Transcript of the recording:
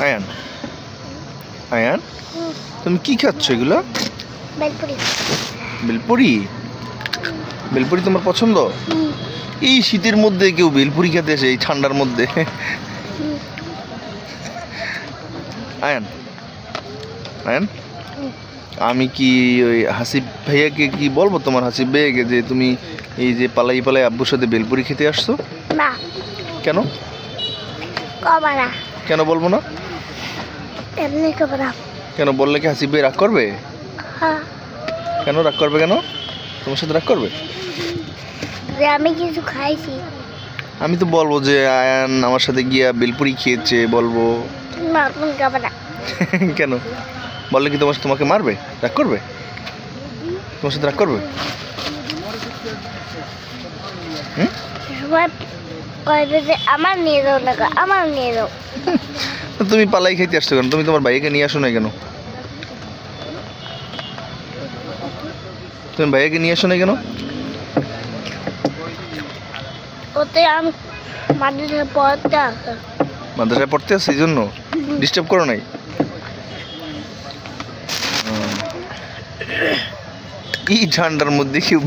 আয়ান, আয়ান, তুমি কি খাচ্ছ এগুলো? বেলপুরি। বেলপুরি? বেলপুরি তোমার পছন্দ? এই শীতের মধ্যে কেউ বেলপুরি খেতে আসে এই ঠান্ডার মধ্যে? আয়ান, আয়ান, আমি কি ওই হাসিব ভাইয়াকে কি বলবো, তোমার হাসিব ভাইয়াকে, যে তুমি এই যে পালাই পালাই আব্বুর সাথে বেলপুরি খেতে আসছো? না, কেন? কবা না, কেন বলবো না? এমনি কবা না। কেন বললে কি হাসিব ভাই রাগ করবে? হ্যাঁ, কেন রাগ করবে? কেন তোমার সাথে রাগ করবে? যে আমি কিছু খাইছি। আমি তো বলবো যে আয়ান আমার সাথে গিয়া বেলপুরি খেয়েছে, বলবো। না, তুমি কবা না। কেন বললে কি তোমাকে মারবে? রাগ করবে? তোমার সাথে রাগ করবে? সবাই কইবে যে আমার নিয়ে যাও না, আমার নিয়ে যাও। তো তুমি পালাই খাইতে আসছো কেন? তুমি তোমার ভাইয়াকে নিয়ে আসো না কেন? তুমি ভাইয়াকে নিয়ে আসো না কেন? ওতে আমি মাটিতে পড়তে আসে। মাদ্রাসায় পড়তে আসছে এই জন্য ডিস্টার্ব করো নাই? এই ঠান্ডার মধ্যে কেউ